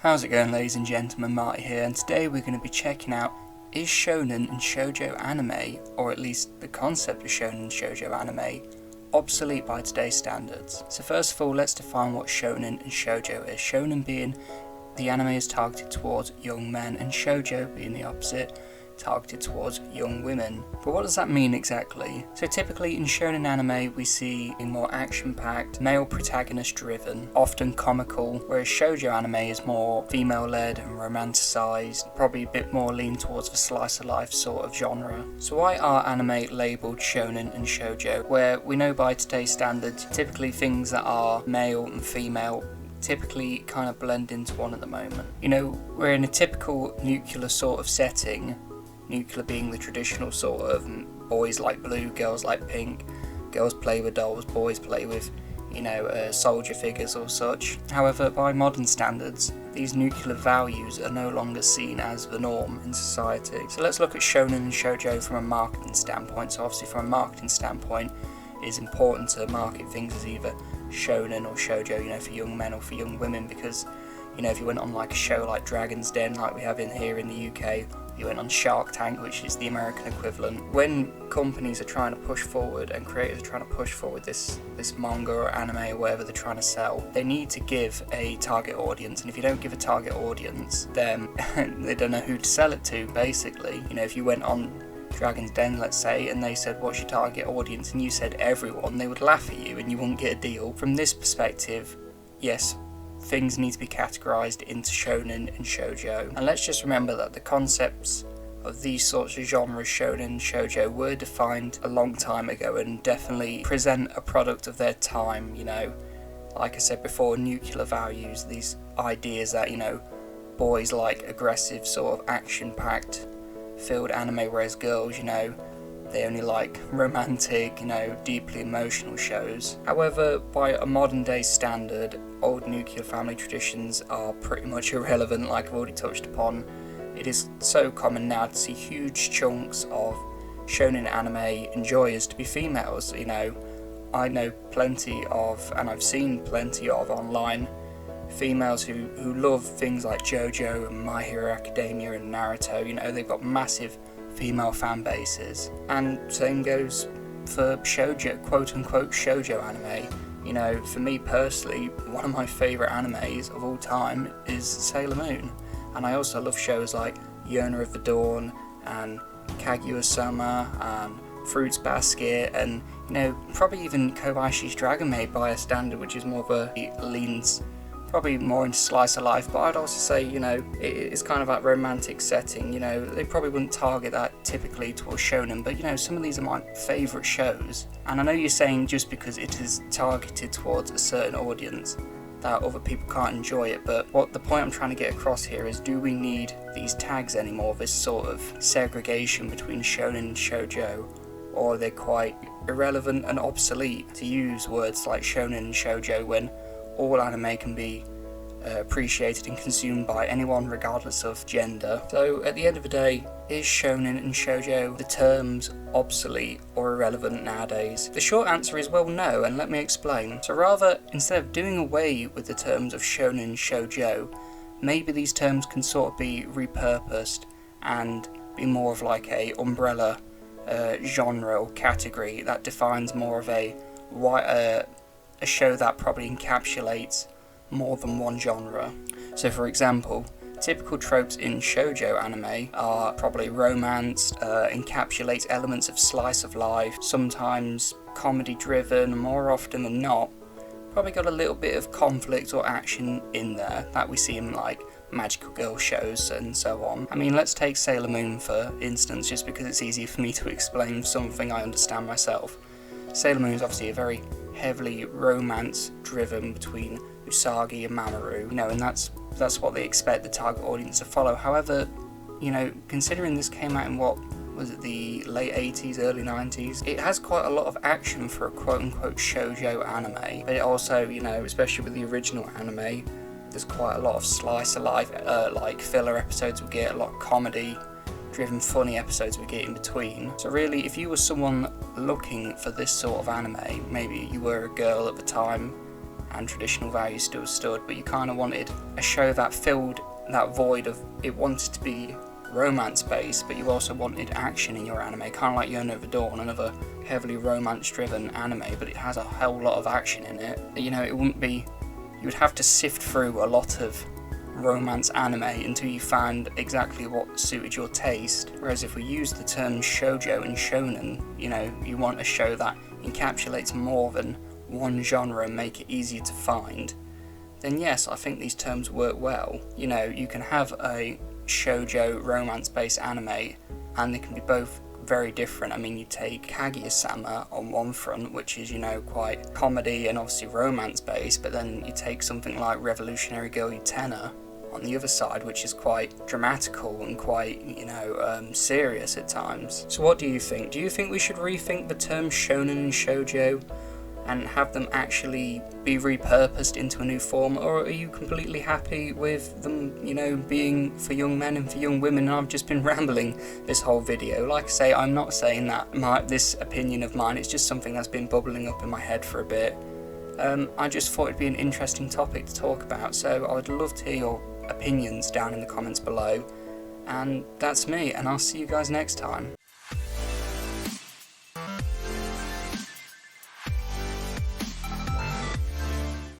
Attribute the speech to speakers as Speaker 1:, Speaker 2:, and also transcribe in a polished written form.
Speaker 1: How's it going, ladies and gentlemen? Marty here, and today we're going to be checking out, is shonen and shojo anime, or at least the concept of shonen and shojo anime, obsolete by today's standards? So first of all, let's define what shonen and shojo is. Shonen being the anime is targeted towards young men, and shojo being the opposite, targeted towards young women. But what does that mean exactly? So typically in shonen anime we see a more action-packed, male protagonist driven, often comical, whereas shojo anime is more female-led and romanticised, probably a bit more lean towards the slice of life sort of genre. So why are anime labelled shonen and shojo, where we know by today's standards typically things that are male and female typically kind of blend into one at the moment? You know, we're in a typical nuclear sort of setting, nuclear being the traditional sort of boys like blue, girls like pink, girls play with dolls, boys play with, soldier figures or such. However, by modern standards, these nuclear values are no longer seen as the norm in society. So let's look at shonen and shoujo from a marketing standpoint. So obviously from a marketing standpoint, it's important to market things as either shonen or shoujo, for young men or for young women, because if you went on like a show like Dragon's Den, like we have in here in the UK, you went on Shark Tank, which is the American equivalent. When companies are trying to push forward and creators are trying to push forward this manga or anime or whatever they're trying to sell, they need to give a target audience. And if you don't give a target audience, then they don't know who to sell it to, basically. If you went on Dragon's Den, let's say, and they said, what's your target audience? And you said everyone, they would laugh at you and you wouldn't get a deal. From this perspective, yes, things need to be categorised into shonen and shoujo. And let's just remember that the concepts of these sorts of genres, shonen and shoujo, were defined a long time ago and definitely present a product of their time. Like I said before, nuclear values, these ideas that, boys like aggressive sort of action-packed filled anime, whereas girls, they only like romantic, deeply emotional shows. However, by a modern day standard, old nuclear family traditions are pretty much irrelevant, like I've already touched upon. It is so common now to see huge chunks of shonen anime enjoyers to be females. I know plenty of, and I've seen plenty of online females who love things like JoJo and My Hero Academia and Naruto. They've got massive female fan bases, and same goes for shoujo, quote unquote shoujo anime. For me personally, one of my favourite animes of all time is Sailor Moon, and I also love shows like Yona of the Dawn and Kaguya-sama and Fruits Basket, and probably even Kobayashi's Dragon Maid by a standard, which is more of a leans probably more into slice of life, but I'd also say, it's kind of that romantic setting. They probably wouldn't target that typically towards shonen, but some of these are my favourite shows. And I know you're saying just because it is targeted towards a certain audience that other people can't enjoy it, but what the point I'm trying to get across here is, do we need these tags anymore, this sort of segregation between shonen and shoujo, or are they quite irrelevant and obsolete to use words like shonen and shoujo when all anime can be appreciated and consumed by anyone regardless of gender? So at the end of the day, is shonen and shoujo, the terms, obsolete or irrelevant nowadays? The short answer is, well, no, and let me explain. So rather, instead of doing away with the terms of shonen and shoujo, maybe these terms can sort of be repurposed and be more of like a umbrella genre or category that defines more of a show that probably encapsulates more than one genre. So for example, typical tropes in shoujo anime are probably romance, encapsulates elements of slice of life, sometimes comedy driven, more often than not probably got a little bit of conflict or action in there that we see in like magical girl shows and so on. I mean, let's take Sailor Moon for instance, just because it's easier for me to explain something I understand myself. Sailor Moon is obviously a very heavily romance driven between Usagi and Mamoru, and that's what they expect the target audience to follow. However, considering this came out in what was it, the late 80s, early 90s, it has quite a lot of action for a quote unquote shoujo anime, but it also, especially with the original anime, there's quite a lot of slice of life, like filler episodes we get, a lot of comedy driven funny episodes we get in between. So really, if you were someone looking for this sort of anime, maybe you were a girl at the time and traditional values still stood, but you kind of wanted a show that filled that void of, it wanted to be romance based, but you also wanted action in your anime, kind of like Yearn Over Dawn, another heavily romance driven anime, but it has a whole lot of action in it. You know, it wouldn't be, you would have to sift through a lot of romance anime until you found exactly what suited your taste, whereas if we use the terms shojo and shonen, you know, you want a show that encapsulates more than one genre and make it easier to find, then yes, I think these terms work well. You know, you can have a shojo romance based anime and they can be both very different. I mean, you take Kaguya-sama on one front, which is, you know, quite comedy and obviously romance based, but then you take something like Revolutionary Girl Utena on the other side, which is quite dramatical and quite, you know, serious at times. So what do you think? Do you think we should rethink the terms shonen and shoujo and have them actually be repurposed into a new form, or are you completely happy with them, you know, being for young men and for young women? And I've just been rambling this whole video. Like I say, I'm not saying that this opinion of mine, it's just something that's been bubbling up in my head for a bit. I just thought it'd be an interesting topic to talk about, so I would love to hear your opinions down in the comments below. And that's me, and I'll see you guys next time.